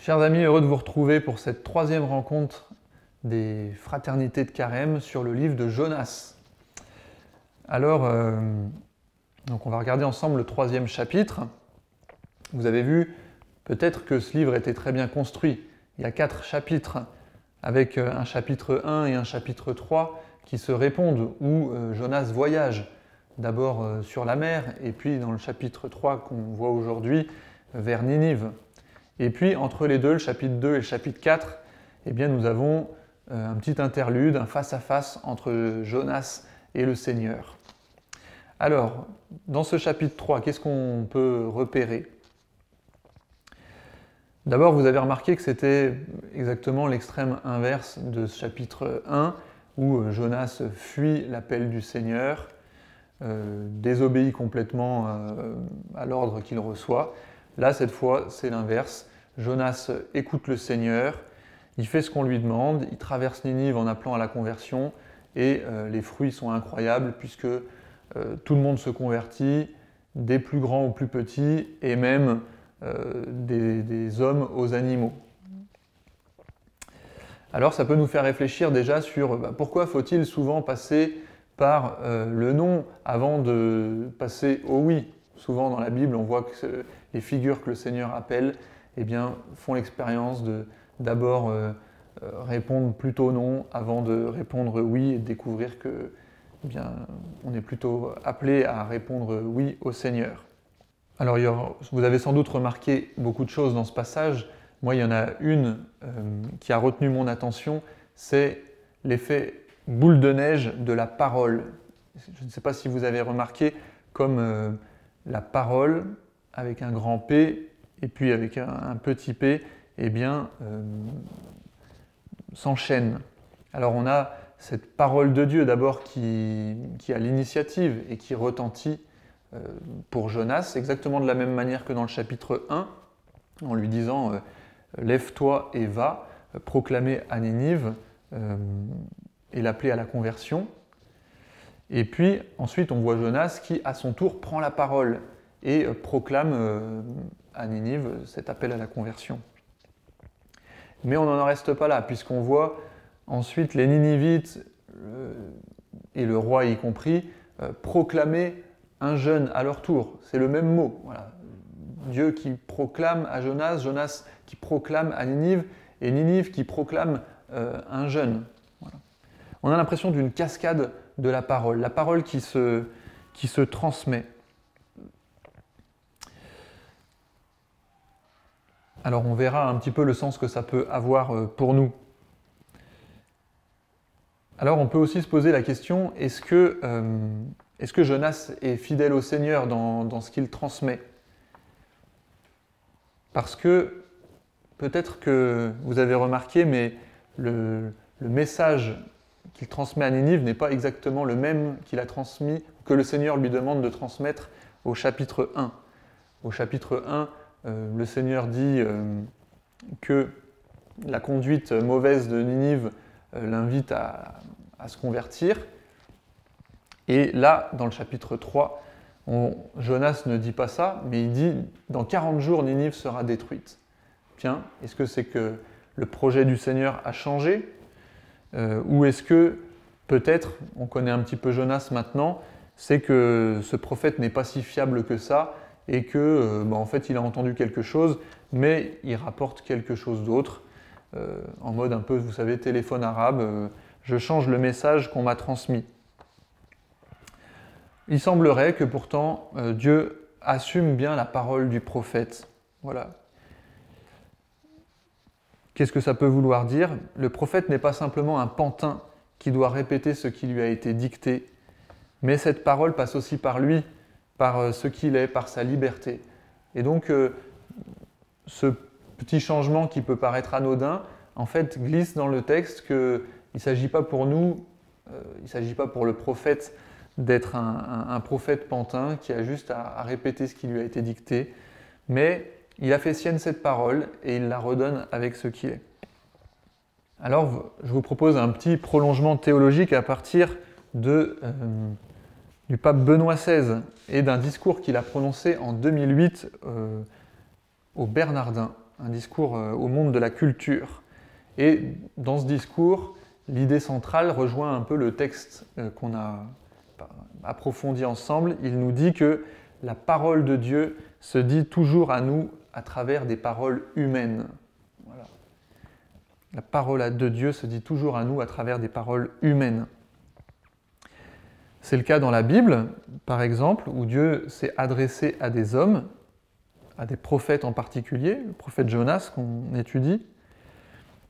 Chers amis, heureux de vous retrouver pour cette troisième rencontre des Fraternités de Carême sur le livre de Jonas. Alors, donc on va regarder ensemble le troisième chapitre. Vous avez vu peut-être que ce livre était très bien construit. Il y a 4 chapitres, avec un chapitre 1 et un chapitre 3 qui se répondent, où Jonas voyage d'abord sur la mer, et puis dans le chapitre 3 qu'on voit aujourd'hui, vers Ninive. Et puis entre les deux, le chapitre 2 et le chapitre 4, eh bien, nous avons un petit interlude, un face-à-face entre Jonas et le Seigneur. Alors, dans ce chapitre 3, qu'est-ce qu'on peut repérer ? D'abord, vous avez remarqué que c'était exactement l'extrême inverse de ce chapitre 1, où Jonas fuit l'appel du Seigneur, désobéit complètement à l'ordre qu'il reçoit. Là, cette fois, c'est l'inverse. Jonas écoute le Seigneur, il fait ce qu'on lui demande, il traverse Ninive en appelant à la conversion, et les fruits sont incroyables, puisque tout le monde se convertit, des plus grands aux plus petits, et même des hommes aux animaux. Alors ça peut nous faire réfléchir déjà sur pourquoi faut-il souvent passer par le non avant de passer au oui. Souvent dans la Bible, on voit que les figures que le Seigneur appelle eh bien, font l'expérience de d'abord répondre plutôt non avant de répondre oui et de découvrir que eh bien, on est plutôt appelé à répondre oui au Seigneur. Alors vous avez sans doute remarqué beaucoup de choses dans ce passage. Moi, il y en a une qui a retenu mon attention, c'est l'effet boule de neige de la parole. Je ne sais pas si vous avez remarqué comme la parole avec un grand P et puis avec un petit p, eh bien, s'enchaîne. Alors on a cette parole de Dieu d'abord qui a l'initiative et qui retentit pour Jonas, exactement de la même manière que dans le chapitre 1, en lui disant « Lève-toi et va, proclamer à Ninive et l'appeler à la conversion ». Et puis ensuite on voit Jonas qui à son tour prend la parole et proclame à Ninive cet appel à la conversion. Mais on n'en reste pas là, puisqu'on voit ensuite les Ninivites, et le roi y compris, proclamer un jeûne à leur tour. C'est le même mot. Voilà. Dieu qui proclame à Jonas, Jonas qui proclame à Ninive, et Ninive qui proclame un jeûne. Voilà. On a l'impression d'une cascade de la parole qui se transmet. Alors on verra un petit peu le sens que ça peut avoir pour nous. Alors on peut aussi se poser la question, est-ce que Jonas est fidèle au Seigneur dans ce qu'il transmet ? Parce que peut-être que vous avez remarqué, mais le message qu'il transmet à Ninive n'est pas exactement le même qu'il a transmis, que le Seigneur lui demande de transmettre au chapitre 1. Au chapitre 1, le Seigneur dit que la conduite mauvaise de Ninive l'invite à se convertir. Et là, dans le chapitre 3, Jonas ne dit pas ça, mais il dit « Dans 40 jours, Ninive sera détruite ». Tiens, est-ce que c'est que le projet du Seigneur a changé ou est-ce que, peut-être, on connaît un petit peu Jonas maintenant, c'est que ce prophète n'est pas si fiable que ça et que, en fait, il a entendu quelque chose, mais il rapporte quelque chose d'autre, en mode un peu, vous savez, téléphone arabe, je change le message qu'on m'a transmis. Il semblerait que pourtant Dieu assume bien la parole du prophète. Voilà. Qu'est-ce que ça peut vouloir dire ? Le prophète n'est pas simplement un pantin qui doit répéter ce qui lui a été dicté, mais cette parole passe aussi par lui, par ce qu'il est, par sa liberté. Et donc, ce petit changement qui peut paraître anodin, en fait, glisse dans le texte qu'il ne s'agit pas pour nous, il ne s'agit pas pour le prophète d'être un prophète pantin qui a juste à répéter ce qui lui a été dicté, mais il a fait sienne cette parole et il la redonne avec ce qui est. Alors, je vous propose un petit prolongement théologique à partir du pape Benoît XVI et d'un discours qu'il a prononcé en 2008 aux Bernardins. un discours au monde de la culture. Et dans ce discours, l'idée centrale rejoint un peu le texte qu'on a approfondi ensemble. Il nous dit que la parole de Dieu se dit toujours à nous à travers des paroles humaines. Voilà. La parole de Dieu se dit toujours à nous à travers des paroles humaines. C'est le cas dans la Bible, par exemple, où Dieu s'est adressé à des hommes, à des prophètes en particulier, le prophète Jonas qu'on étudie,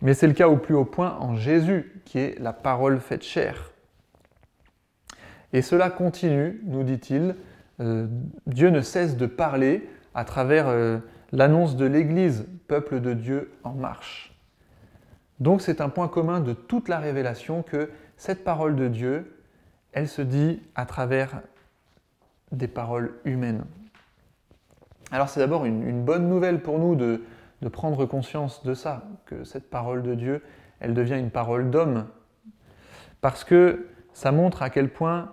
mais c'est le cas au plus haut point en Jésus, qui est la parole faite chair. Et cela continue, nous dit-il, Dieu ne cesse de parler à travers l'annonce de l'Église, peuple de Dieu en marche. Donc c'est un point commun de toute la révélation que cette parole de Dieu, elle se dit à travers des paroles humaines. Alors c'est d'abord une bonne nouvelle pour nous de prendre conscience de ça, que cette parole de Dieu, elle devient une parole d'homme, parce que ça montre à quel point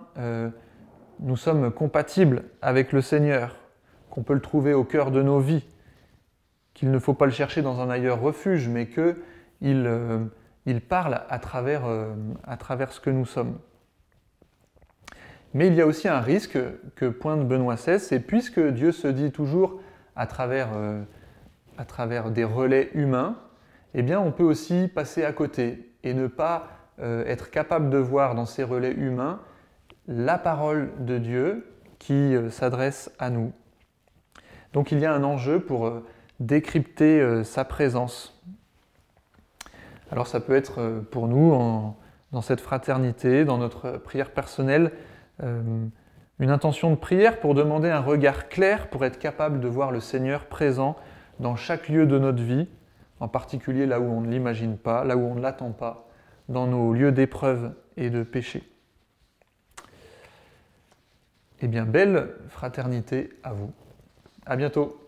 nous sommes compatibles avec le Seigneur, qu'on peut le trouver au cœur de nos vies, qu'il ne faut pas le chercher dans un ailleurs refuge, mais qu'il parle à travers ce que nous sommes. Mais il y a aussi un risque que pointe Benoît XVI, c'est puisque Dieu se dit toujours à travers des relais humains, eh bien on peut aussi passer à côté et ne pas être capable de voir dans ces relais humains la parole de Dieu qui s'adresse à nous. Donc il y a un enjeu pour décrypter sa présence. Alors ça peut être pour nous, dans cette fraternité, dans notre prière personnelle, une intention de prière pour demander un regard clair pour être capable de voir le Seigneur présent dans chaque lieu de notre vie, en particulier là où on ne l'imagine pas, là où on ne l'attend pas, dans nos lieux d'épreuve et de péché. Eh bien, belle fraternité à vous. À bientôt.